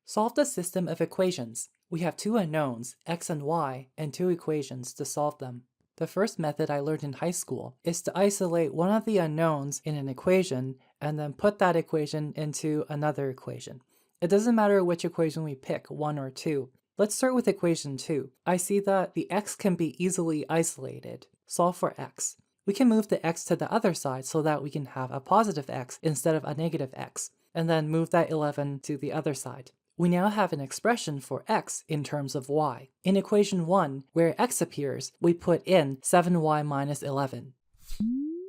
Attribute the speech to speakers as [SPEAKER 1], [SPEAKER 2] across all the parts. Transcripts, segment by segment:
[SPEAKER 1] Solve the system of equations. We have two unknowns, x and y, and two equations to solve them. The first method I learned in high school is to isolate one of the unknowns in an equation and then put that equation into another equation. It doesn't matter which equation we pick, 1 or 2. Let's start with equation 2. I see that the x can be easily isolated. Solve for x. We can move the x to the other side so that we can have a positive x instead of a negative x, and then move that 11 to the other side. We now have an expression for x in terms of y. In equation 1, where x appears, we put in 7y minus 11.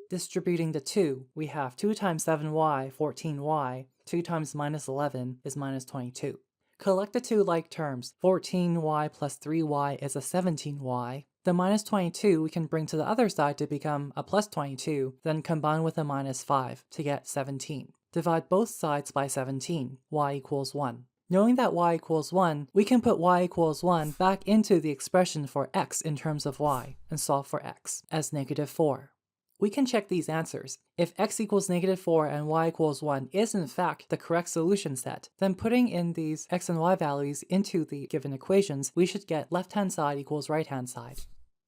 [SPEAKER 1] Distributing the 2, we have 2 times 7y, 14y, 2 times minus 11 is minus 22. Collect the two like terms. 14y plus 3y is a 17y. The minus 22 we can bring to the other side to become a plus 22, then combine with a minus 5 to get 17. Divide both sides by 17, y equals 1. Knowing that y equals 1, we can put y equals 1 back into the expression for x in terms of y, and solve for x as negative 4. We can check these answers. If x equals negative 4 and y equals 1 is in fact the correct solution set, then putting in these x and y values into the given equations, we should get left-hand side equals right-hand side.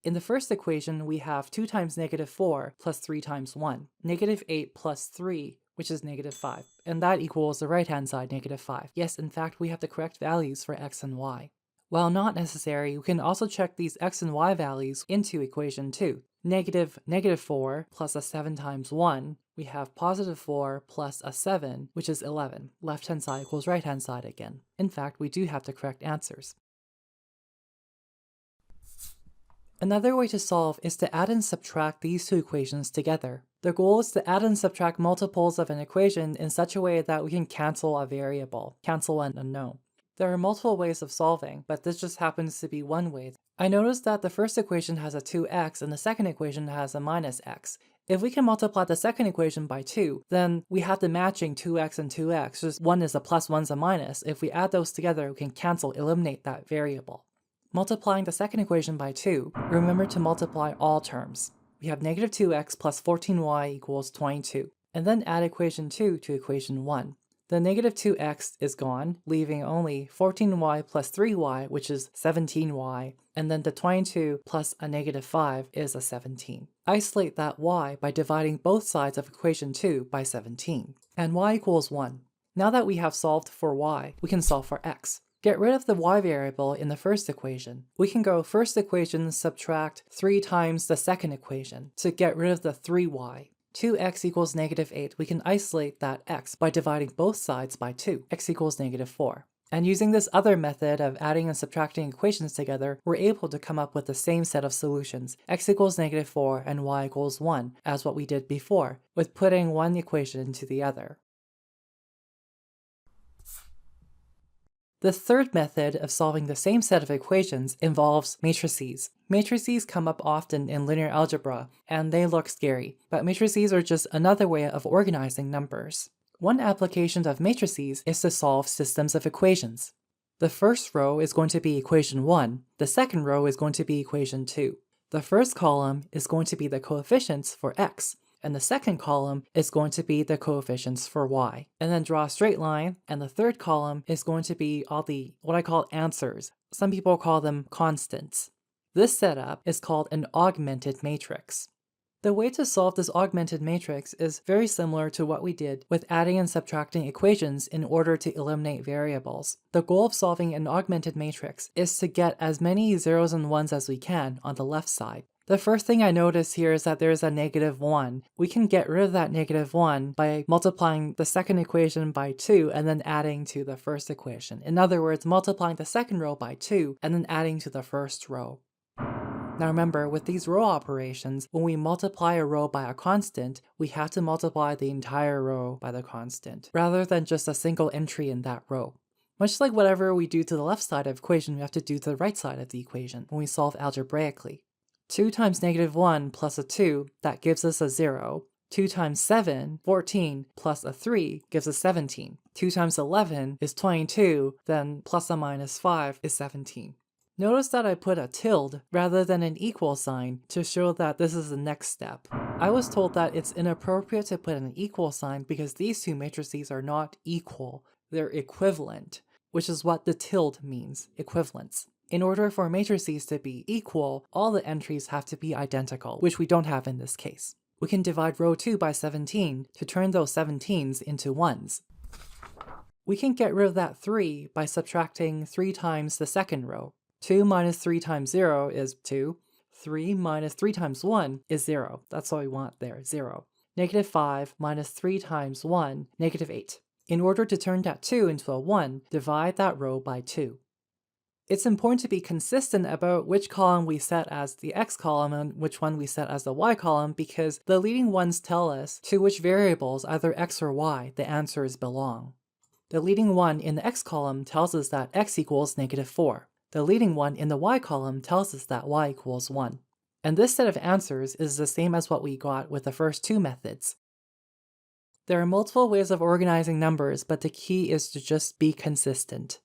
[SPEAKER 1] In the first equation, we have 2 times negative 4 plus 3 times 1, negative 8 plus 3, which is negative 5, and that equals the right-hand side, negative 5. Yes, in fact, we have the correct values for x and y. While not necessary, we can also check these x and y values into equation 2. Negative 4 plus a 7 times 1, we have positive 4 plus a 7, which is 11. Left-hand side equals right-hand side again. In fact, we do have the correct answers. Another way to solve is to add and subtract these two equations together. The goal is to add and subtract multiples of an equation in such a way that we can cancel a variable, cancel an unknown. There are multiple ways of solving, but this just happens to be one way. I noticed that the first equation has a 2x and the second equation has a minus x. If we can multiply the second equation by 2, then we have the matching 2x and 2x, just one is a plus, one's a minus. If we add those together, we can cancel, eliminate that variable. Multiplying the second equation by 2, remember to multiply all terms. We have negative 2x plus 14y equals 22, and then add equation 2 to equation 1. The negative 2x is gone, leaving only 14y plus 3y, which is 17y, and then the 22 plus a negative 5 is a 17. Isolate that y by dividing both sides of equation 2 by 17, and y equals 1. Now that we have solved for y, we can solve for x. Get rid of the y variable in the first equation. We can go first equation subtract 3 times the second equation to get rid of the 3y. 2x equals negative 8. We can isolate that x by dividing both sides by 2. X equals negative 4. And using this other method of adding and subtracting equations together, we're able to come up with the same set of solutions. X equals negative 4 and y equals 1, as what we did before, with putting one equation into the other. The third method of solving the same set of equations involves matrices. Matrices come up often in linear algebra, and they look scary, but matrices are just another way of organizing numbers. One application of matrices is to solve systems of equations. The first row is going to be equation 1, the second row is going to be equation 2. The first column is going to be the coefficients for x, and the second column is going to be the coefficients for y. And then draw a straight line, and the third column is going to be all the what I call answers. Some people call them constants. This setup is called an augmented matrix. The way to solve this augmented matrix is very similar to what we did with adding and subtracting equations in order to eliminate variables. The goal of solving an augmented matrix is to get as many zeros and ones as we can on the left side. The first thing I notice here is that there is a negative 1. We can get rid of that negative 1 by multiplying the second equation by 2 and then adding to the first equation. In other words, multiplying the second row by 2 and then adding to the first row. Now remember, with these row operations, when we multiply a row by a constant, we have to multiply the entire row by the constant, rather than just a single entry in that row. Much like whatever we do to the left side of the equation, we have to do to the right side of the equation when we solve algebraically. 2 times negative 1 plus a 2, that gives us a 0. 2 times 7, 14, plus a 3 gives us 17. 2 times 11 is 22, then plus or minus 5 is 17. Notice that I put a tilde rather than an equal sign to show that this is the next step. I was told that it's inappropriate to put an equal sign because these two matrices are not equal, they're equivalent. which is what the tilde means, equivalence. In order for matrices to be equal, all the entries have to be identical, which we don't have in this case. We can divide row 2 by 17 to turn those 17s into 1s. We can get rid of that 3 by subtracting 3 times the second row. 2 minus 3 times 0 is 2. 3 minus 3 times 1 is 0. That's what we want there, 0. Negative 5 minus 3 times 1, negative 8. In order to turn that 2 into a 1, divide that row by 2. It's important to be consistent about which column we set as the x column and which one we set as the y column, because the leading ones tell us to which variables, either x or y, the answers belong. The leading one in the x column tells us that x equals negative 4. The leading one in the y column tells us that y equals 1. And this set of answers is the same as what we got with the first two methods. There are multiple ways of organizing numbers, but the key is to just be consistent.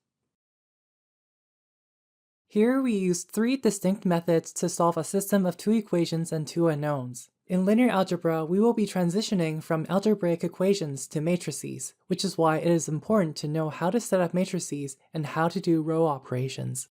[SPEAKER 1] Here we use 3 distinct methods to solve a system of 2 equations and 2 unknowns. In linear algebra, we will be transitioning from algebraic equations to matrices, which is why it is important to know how to set up matrices and how to do row operations.